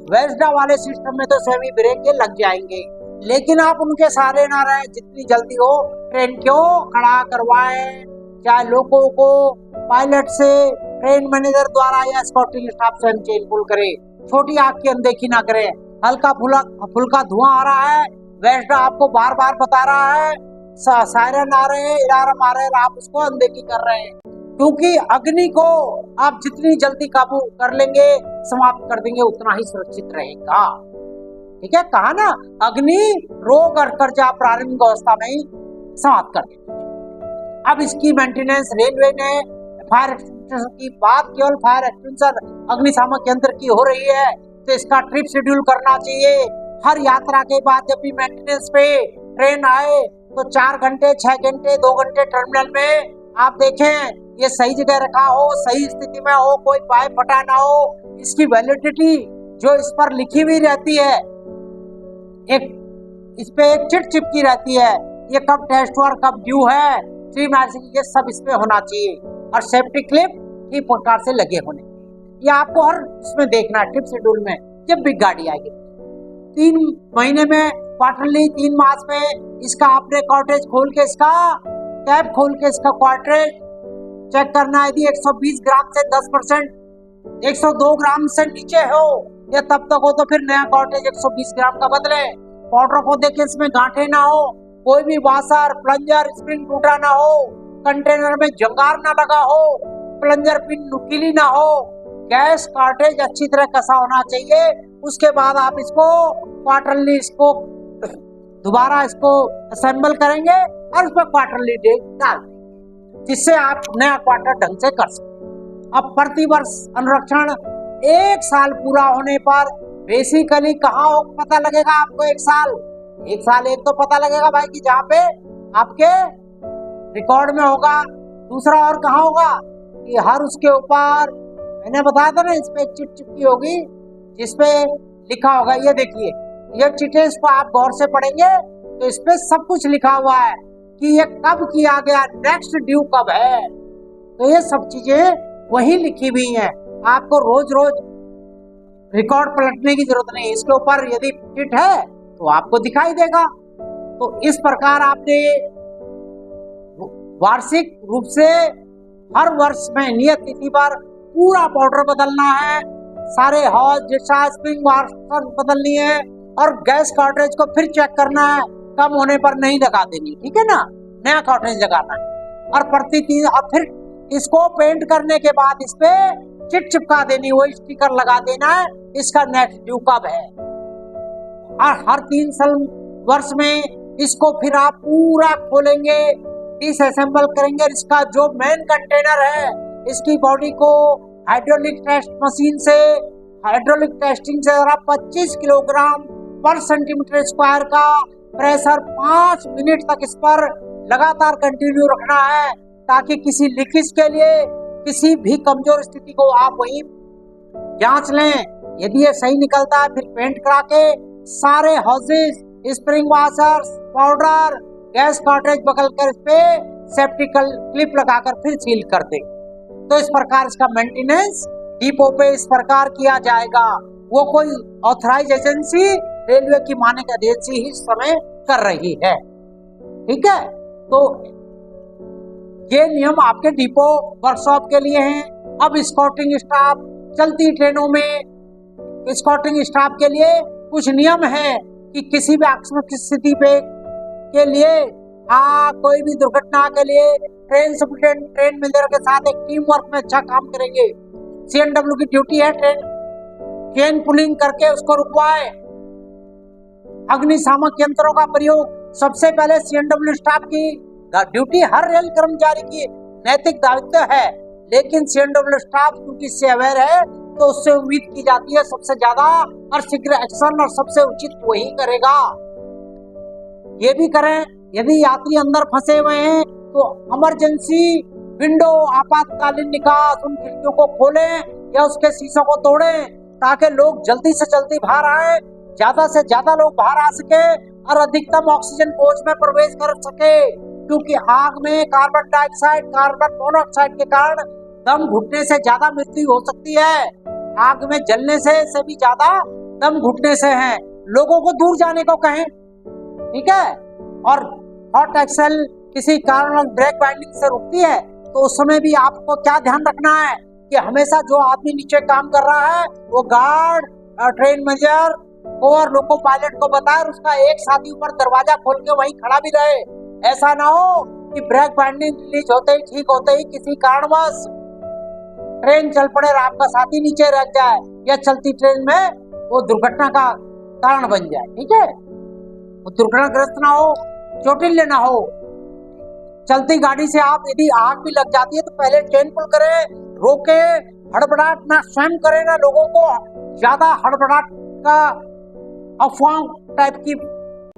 वेस्डा वाले सिस्टम में तो सेमी ब्रेक के लग जाएंगे, लेकिन आप उनके सहारे ना रहे। जितनी जल्दी हो ट्रेन क्यों खड़ा करवाएं, चाहे लोगों को पायलट से, ट्रेन मैनेजर द्वारा या एस्कॉर्टिंग स्टाफ स्वयं चेन पुल करे। छोटी आग की अनदेखी ना करें। हल्का फुल्का धुआं आ रहा है, वेस्डा आपको बार बार बता रहा है, सायरन आ रहे हैं, अलार्म आ रहे हैं, आप उसको अनदेखी कर रहे हैं। क्योंकि अग्नि को आप जितनी जल्दी काबू कर लेंगे, समाप्त कर देंगे, उतना ही सुरक्षित रहेगा, ठीक है। कहा ना, अग्नि रोग और कर्जा प्रारंभिक अवस्था में ही समाप्त कर देंगे। अब इसकी मेंटेनेंस रेलवे ने फायर एक्सटेंशन की बात, केवल फायर एक्सटेंशन अग्निशामक यंत्र की हो रही है, तो इसका ट्रिप शेड्यूल करना चाहिए। हर यात्रा के बाद जब भी मेंटेनेंस पे ट्रेन आए तो 4 घंटे, 6 घंटे, 2 घंटे टर्मिनल में आप देखें ये सही जगह रखा हो, सही स्थिति में हो, कोई पाइप फटा ना हो। इसकी वैलिडिटी जो इस पर लिखी हुई रहती है, इस पे एक चिट चिपकी रहती है, ये कब टेस्ट हुआ, कब ड्यू है, ये सब इसमें होना चाहिए। और सेफ्टी क्लिप की प्रकार से लगे होने, ये आपको हर इसमें देखना है। ट्रिप शेड्यूल में जब भी गाड़ी आएगी 3 महीने में, क्वार्टरली 3 मास में इसका आपने कॉर्टेज खोल के, इसका कैप खोल के इसका क्वार्टरेज चेक करना है। यदि 120 ग्राम से 10%, 102 ग्राम से नीचे हो या तब तक हो तो फिर नया कॉर्टेज 120 ग्राम का बदले। पाउडर को देखें, इसमें गांठे ना हो, कोई भी वाशर, प्लंजर, स्प्रिंग टूटा ना हो, कंटेनर में जंगार ना लगा हो, प्लंजर पिन नुकीली ना हो, गैस कार्टेज अच्छी तरह कसा होना चाहिए। उसके बाद आप इसको क्वार्टरली इसको दोबारा इसको असेंबल करेंगे और उसमें क्वार्टरली डेट डाल देंगे, जिससे आप नया क्वार्टर ढंग से कर सकते। अब प्रतिवर्ष अनुरक्षण 1 साल पूरा होने पर बेसिकली कहाँ हो पता लगेगा आपको? 1 साल एक तो पता लगेगा भाई कि जहाँ पे आपके रिकॉर्ड में होगा। दूसरा और कहाँ होगा कि हर उसके ऊपर मैंने बताया था ना, इस पे एक चिट चिपकी होगी जिसपे लिखा होगा। ये देखिए, ये चिट्ठे इसको आप गौर से पढ़ेंगे तो इस पे सब कुछ लिखा हुआ है कि ये कब किया गया, नेक्स्ट ड्यू कब है। तो ये सब चीजें वही लिखी हुई हैं। आपको रोज रोज रिकॉर्ड पलटने की जरूरत नहीं, इसके ऊपर यदि चिट है तो आपको दिखाई देगा। तो इस प्रकार आपने वार्षिक रूप से हर वर्ष में नियत तिथि पर पूरा पाउडर बदलना है, सारे हॉज डिस्चार्ज स्प्रिंग वाशर बदलनी है और गैस कार्ट्रिज को फिर चेक करना है, कम होने पर नहीं लगा देनी, ठीक है ना, नया कार्ट्रिज लगाना है। और और फिर इसको पेंट करने के बाद इस पे चिट चिपका देनी, वो स्टिकर लगा देना है, इसका नेक्स्ट ड्यू कब है। और हर 3 साल वर्ष में इसको फिर आप पूरा खोलेंगे, डिसअसेंबल करेंगे। इसका जो मेन कंटेनर है, इसकी बॉडी को हाइड्रोलिक टेस्ट मशीन से, हाइड्रोलिक टेस्टिंग से 25 किलोग्राम पर सेंटीमीटर स्क्वायर का प्रेशर 5 मिनट तक इस पर लगातार कंटिन्यू रखना है, ताकि किसी लीकेज के लिए किसी भी कमजोर स्थिति को आप वहीं जांच लें। यदि ये सही निकलता है फिर पेंट करा के सारे Hodges, spring washers, powder, gas cartridge बदल कर इस पे सेफ्टी क्लिप लगाकर फिर सील कर दे। तो इस प्रकार इसका मेंटेनेंस डिपो पे इस प्रकार किया जाएगा। वो कोई ऑथराइज एजेंसी, रेलवे की मानक एजेंसी ही इस समय कर रही है, ठीक है। तो ये नियम आपके डिपो वर्कशॉप के लिए हैं। अब स्कॉटिंग स्टाफ, चलती ट्रेनों में स्कॉटिंग स्टाफ के लिए कुछ नियम है कि किसी भी आकस्मिक स्थिति पे के लिए कोई भी दुर्घटना के लिए ट्रेन सुपरिटेंडेंट ट्रेन मैनेजर के साथ एक टीम वर्क में अच्छा काम करेंगे। CNW की ड्यूटी है ट्रेन पुलिंग करके उसको रुकवाए। अग्निशामक यंत्रों का प्रयोग सबसे पहले CNW स्टाफ की ड्यूटी हर रेल कर्मचारी की नैतिक दायित्व है, लेकिन CNW स्टाफ क्योंकि इससे अवेयर है तो उससे उम्मीद की जाती है सबसे ज्यादा और शीघ्र एक्शन और सबसे उचित वही करेगा। ये भी करें, यदि यात्री अंदर फंसे हुए हैं तो इमरजेंसी विंडो, आपातकालीन निकास, उन खिड़कियों को खोलें या उसके शीशों को तोड़ें, ताकि लोग जल्दी से जल्दी बाहर आए, ज्यादा से ज्यादा लोग बाहर आ सके और अधिकतम ऑक्सीजन कोच में प्रवेश कर सके। क्योंकि आग में कार्बन डाइऑक्साइड, कार्बन मोनोऑक्साइड के कारण दम घुटने से ज्यादा मृत्यु हो सकती है। आग में जलने से भी ज्यादा दम घुटने से है। लोगों को दूर जाने को कहें, ठीक है। और हॉट एक्सेल किसी कारण ब्रेक बाइंडिंग से रुकती है तो उस समय भी आपको क्या ध्यान रखना है कि हमेशा जो आदमी नीचे काम कर रहा है वो गार्ड, ट्रेन मैनेजर और लोको पायलट को बताए और उसका एक साथी ऊपर दरवाजा खोल के वहीं खड़ा भी रहे। ऐसा ना हो कि ब्रेक बाइंडिंग रिलीज होते ही, ठीक होते ही किसी कारणवश ट्रेन चल पड़े और आपका साथी नीचे रह जाए या चलती ट्रेन में वो दुर्घटना का कारण बन जाए, ठीक है। वो दुर्घटनाग्रस्त ना हो, चोटिल ना हो। चलती गाड़ी से आप यदि आग भी लग जाती है तो पहले ट्रेन पुल करें, रोके, हड़बड़ाहट ना स्वयं करें ना लोगों को ज्यादा हड़बड़ाहट का अफवाह टाइप की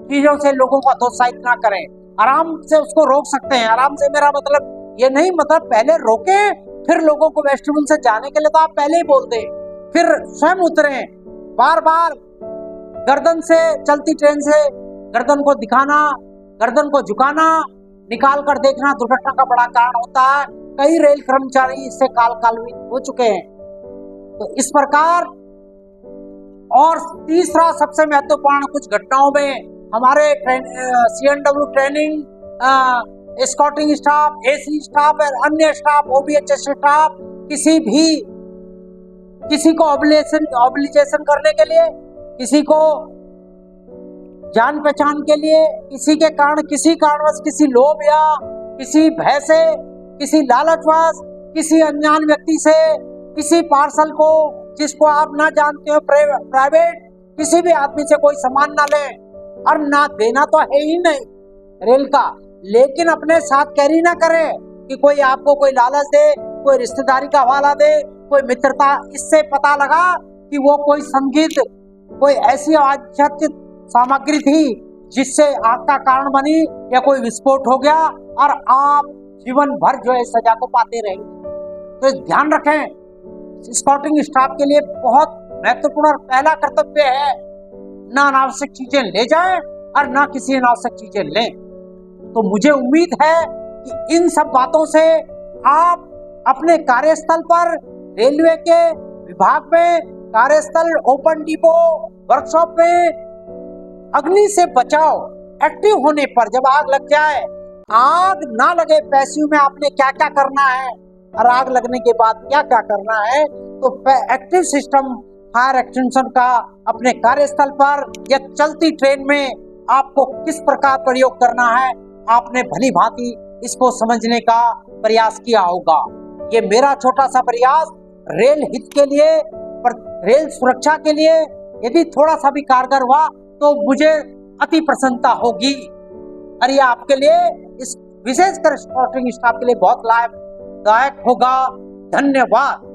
चीजों से लोगों को हतोत्साहित ना करें। आराम से उसको रोक सकते हैं। आराम से मेरा मतलब ये नहीं, मतलब पहले रोके फिर लोगों को वेस्टिब्यूल से जाने के लिए तो आप पहले ही बोल दें, फिर स्वयं उतरें। बार बार गर्दन से, चलती ट्रेन से गर्दन को दिखाना, गर्दन को झुकाना, निकाल कर देखना दुर्घटना का बड़ा कारण होता है। कई रेल कर्मचारी इससे काल हो चुके हैं। तो इस प्रकार, और तीसरा सबसे महत्वपूर्ण, कुछ घटनाओं में हमारे CNW training, स्कॉटिंग staff, AC staff और अन्य स्टाफ, OBHS स्टाफ किसी को ऑब्लिगेशन करने के लिए, किसी को जान पहचान के लिए, किसी के कारण, किसी कारणवश, किसी लोभ या किसी भय से, किसी लालचवश, किसी अनजान व्यक्ति से किसी पार्सल को जिसको आप ना जानते हो, प्राइवेट किसी भी आदमी से कोई सामान ना लें। और ना देना तो है ही नहीं रेल का, लेकिन अपने साथ कैरी ना करें कि कोई आपको कोई लालच दे, कोई रिश्तेदारी का हवाला दे, कोई मित्रता। इससे पता लगा कि वो कोई संगीत, कोई ऐसी आच्छादित सामग्री थी जिससे आग का कारण बनी या कोई विस्फोट हो गया और आप जीवन भर जो है सजा को पाते रहेंगे। तो ध्यान रखें, स्कॉटिंग स्टाफ के लिए बहुत महत्वपूर्ण और पहला कर्तव्य है, ना अनावश्यक चीजें ले जाएं और ना किसी अनावश्यक चीजें लें। तो मुझे उम्मीद है कि इन सब बातों से आप अपने कार्यस्थल पर, रेलवे के विभाग में कार्यस्थल, ओपन डिपो, वर्कशॉप में अग्नि से बचाव एक्टिव होने पर जब आग लग जाए, आग ना लगे पैसिव में आपने क्या क्या करना है और आग लगने के बाद क्या क्या करना है, तो एक्टिव सिस्टम फायर एक्सटेंशन का अपने कार्यस्थल पर या चलती ट्रेन में आपको किस प्रकार प्रयोग करना है, आपने भली भांति इसको समझने का प्रयास किया होगा। ये मेरा छोटा सा प्रयास रेल हित के लिए, पर रेल सुरक्षा के लिए यदि थोड़ा सा भी कारगर हुआ तो मुझे अति प्रसन्नता होगी और ये आपके लिए, इस विशेषकर सपोर्टिंग स्टाफ के लिए बहुत लाभदायक होगा। धन्यवाद।